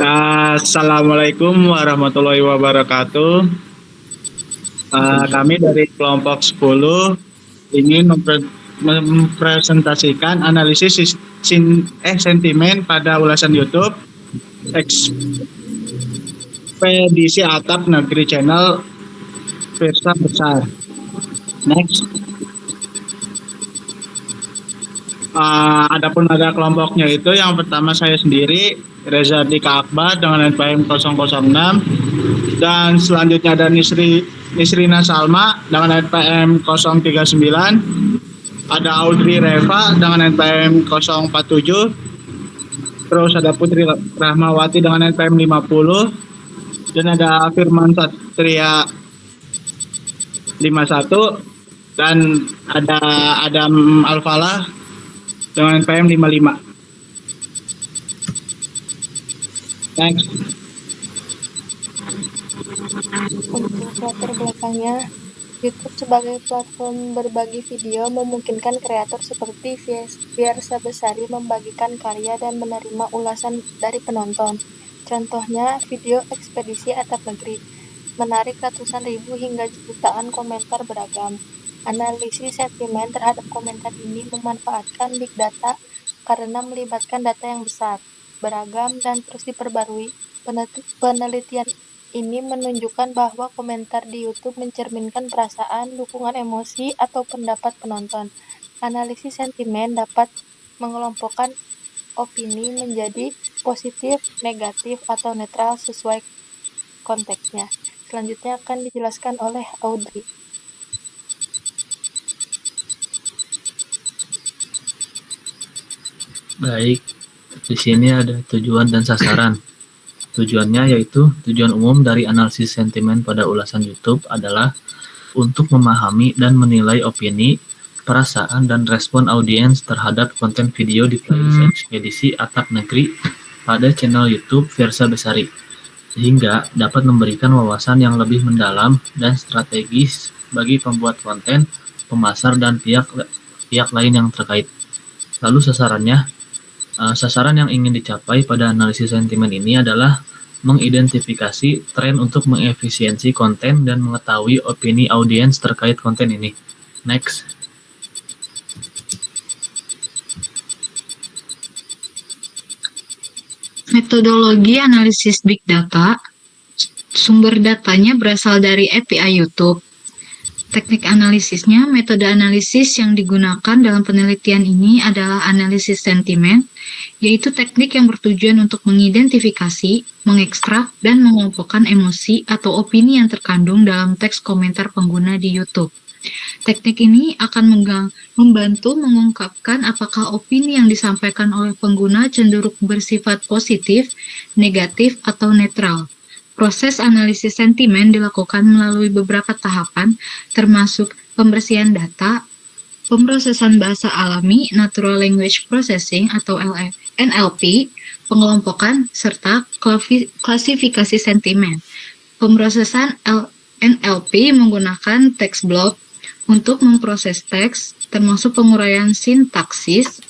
Assalamualaikum warahmatullahi wabarakatuh. Kami dari kelompok 10 ingin mempresentasikan analisis sentimen pada ulasan YouTube Ekspedisi Atap Negeri Channel Versa Besar. Next. Adapun ada kelompoknya itu yang pertama saya sendiri Reza Dika Akbar dengan NPM 006, dan selanjutnya ada Nisrina Salma dengan NPM 039, ada Audrey Reva dengan NPM 047, terus ada Putri Rahmawati dengan NPM 50, dan ada Firman Satria 51, dan ada Adam Alfalah dengan NPM 55. Thanks. Untuk latar belakangnya, YouTube sebagai platform berbagi video memungkinkan kreator seperti Fiersa Besari membagikan karya dan menerima ulasan dari penonton. Contohnya, video Ekspedisi Atap Negeri menarik ratusan ribu hingga jutaan komentar beragam. Analisis sentimen terhadap komentar ini memanfaatkan big data karena melibatkan data yang besar, beragam, dan terus diperbarui. Penelitian ini menunjukkan bahwa komentar di YouTube mencerminkan perasaan, dukungan emosi, atau pendapat penonton. Analisis sentimen dapat mengelompokkan opini menjadi positif, negatif, atau netral sesuai konteksnya. Selanjutnya akan dijelaskan oleh Audrey. Baik, di sini ada tujuan dan sasaran. Tujuannya yaitu tujuan umum dari analisis sentimen pada ulasan YouTube adalah untuk memahami dan menilai opini, perasaan, dan respon audiens terhadap konten video di playlist Ekspedisi Atap Negeri pada channel YouTube Fiersa Besari, sehingga dapat memberikan wawasan yang lebih mendalam dan strategis bagi pembuat konten, pemasar, dan pihak lain yang terkait. Lalu sasaran yang ingin dicapai pada analisis sentimen ini adalah mengidentifikasi tren untuk mengefisiensi konten dan mengetahui opini audiens terkait konten ini. Next. Metodologi analisis big data. Sumber datanya berasal dari API YouTube. Teknik analisisnya, metode analisis yang digunakan dalam penelitian ini adalah analisis sentimen, yaitu teknik yang bertujuan untuk mengidentifikasi, mengekstrak, dan mengelompokkan emosi atau opini yang terkandung dalam teks komentar pengguna di YouTube. Teknik ini akan membantu mengungkapkan apakah opini yang disampaikan oleh pengguna cenderung bersifat positif, negatif, atau netral. Proses analisis sentimen dilakukan melalui beberapa tahapan, termasuk pembersihan data, pemrosesan bahasa alami, Natural Language Processing atau NLP, pengelompokan, serta klasifikasi sentimen. Pemrosesan NLP menggunakan text block untuk memproses teks, termasuk penguraian sintaksis,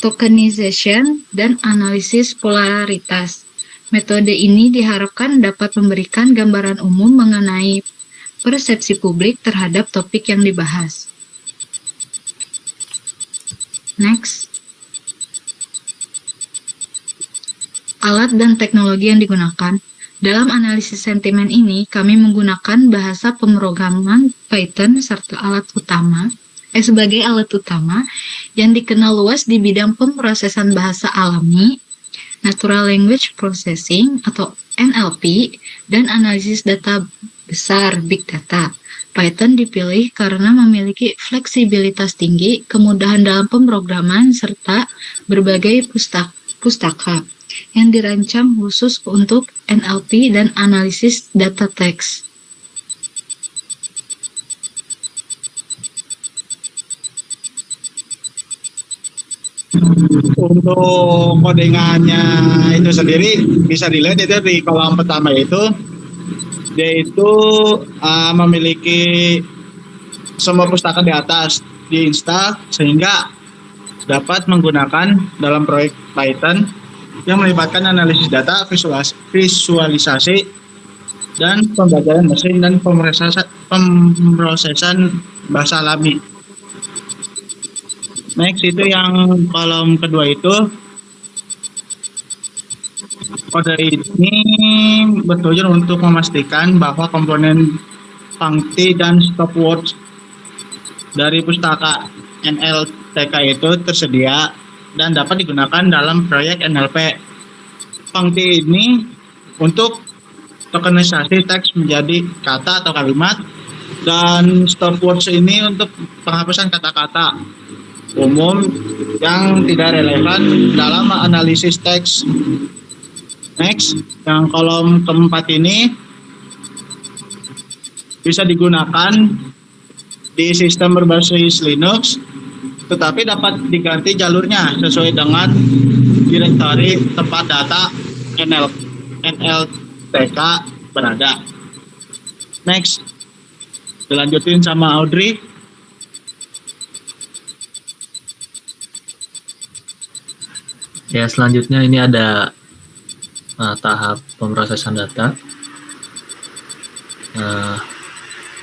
tokenization, dan analisis polaritas. Metode ini diharapkan dapat memberikan gambaran umum mengenai persepsi publik terhadap topik yang dibahas. Next. Alat dan teknologi yang digunakan. Dalam analisis sentimen ini, kami menggunakan bahasa pemrograman Python sebagai alat utama yang dikenal luas di bidang pemrosesan bahasa alami, Natural Language Processing atau NLP, dan analisis data besar Big Data. Python dipilih karena memiliki fleksibilitas tinggi, kemudahan dalam pemrograman, serta berbagai pustaka yang dirancang khusus untuk NLP dan analisis data teks. Untuk codingannya itu sendiri bisa dilihat itu di kolom pertama itu, dia itu memiliki semua pustaka di atas diinstal sehingga dapat menggunakan dalam proyek Python yang melibatkan analisis data, visualisasi, dan pembelajaran mesin dan pemrosesan bahasa alami. Next itu yang kolom kedua itu, kode ini bertujuan untuk memastikan bahwa komponen pangti dan stopwatch dari pustaka NLTK itu tersedia dan dapat digunakan dalam proyek NLP. Pangti ini untuk tokenisasi teks menjadi kata atau kalimat, dan stopwatch ini untuk penghapusan kata-kata umum yang tidak relevan dalam analisis teks. Next, yang kolom keempat ini bisa digunakan di sistem berbasis Linux, tetapi dapat diganti jalurnya sesuai dengan direktori tempat data NLTK berada. Next, dilanjutin sama Audrey. Ya, selanjutnya ini ada tahap pemrosesan data.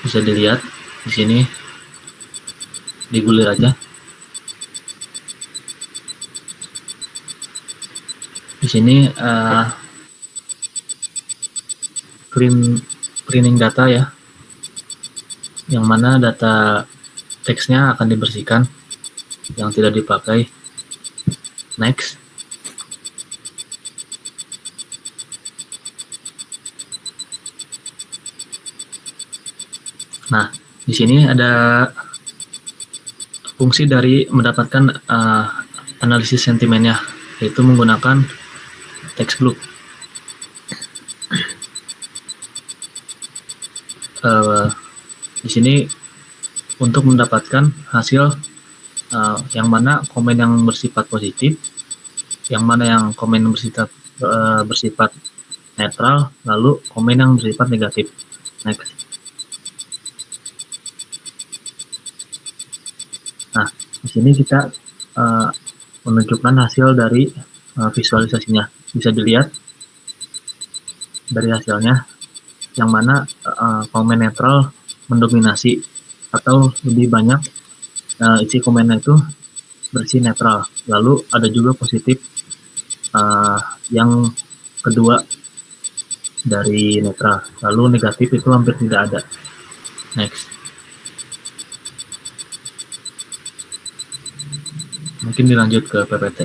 Bisa dilihat di sini, digulir aja. Di sini cleaning data ya, yang mana data teksnya akan dibersihkan yang tidak dipakai. Next. Nah, di sini ada fungsi dari mendapatkan analisis sentimennya, yaitu menggunakan text block. Di sini untuk mendapatkan hasil yang mana komen yang bersifat positif, yang mana yang komen bersifat netral, lalu komen yang bersifat negatif. Next. Nah, di sini kita menunjukkan hasil dari visualisasinya. Bisa dilihat dari hasilnya, yang mana komen netral mendominasi atau lebih banyak isi komennya itu bersih netral. Lalu ada juga positif yang kedua dari netral. Lalu negatif itu hampir tidak ada. Next. Mungkin dilanjut ke PPT.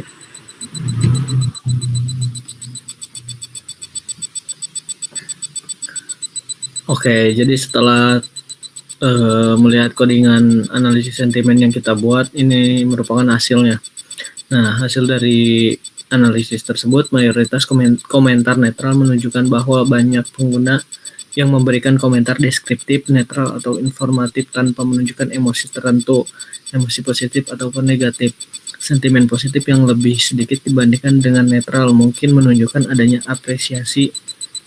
Oke, jadi setelah melihat codingan analisis sentimen yang kita buat, ini merupakan hasilnya. Nah, hasil dari analisis tersebut, mayoritas komentar netral menunjukkan bahwa banyak pengguna yang memberikan komentar deskriptif, netral, atau informatif tanpa menunjukkan emosi tertentu, emosi positif ataupun negatif. Sentimen positif yang lebih sedikit dibandingkan dengan netral mungkin menunjukkan adanya apresiasi,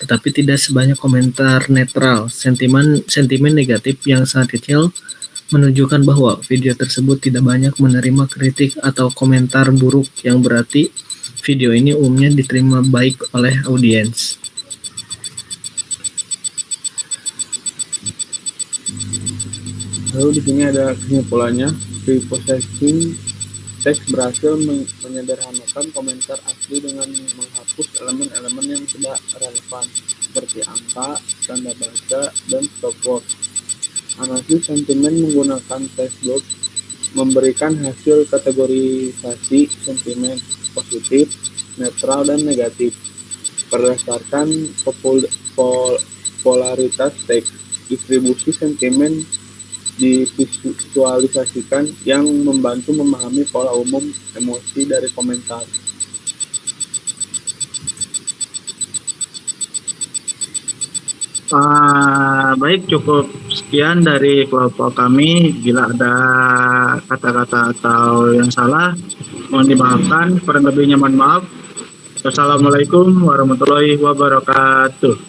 tetapi tidak sebanyak komentar netral. Sentimen negatif yang sangat kecil menunjukkan bahwa video tersebut tidak banyak menerima kritik atau komentar buruk, yang berarti video ini umumnya diterima baik oleh audiens. Lalu di sini ada kesimpulannya, reprocessing teks berhasil menyederhanakan komentar asli dengan menghapus elemen-elemen yang tidak relevan seperti angka, tanda baca, dan stopwatch. Analisis sentimen menggunakan text block memberikan hasil kategorisasi sentimen positif, netral, dan negatif berdasarkan polaritas teks. Distribusi sentimen divisualisasikan yang membantu memahami pola umum emosi dari komentar. Baik, cukup sekian dari kelompok kami. Bila ada kata-kata atau yang salah, mohon dimaafkan. Kurang lebihnya mohon maaf. Wassalamualaikum warahmatullahi wabarakatuh.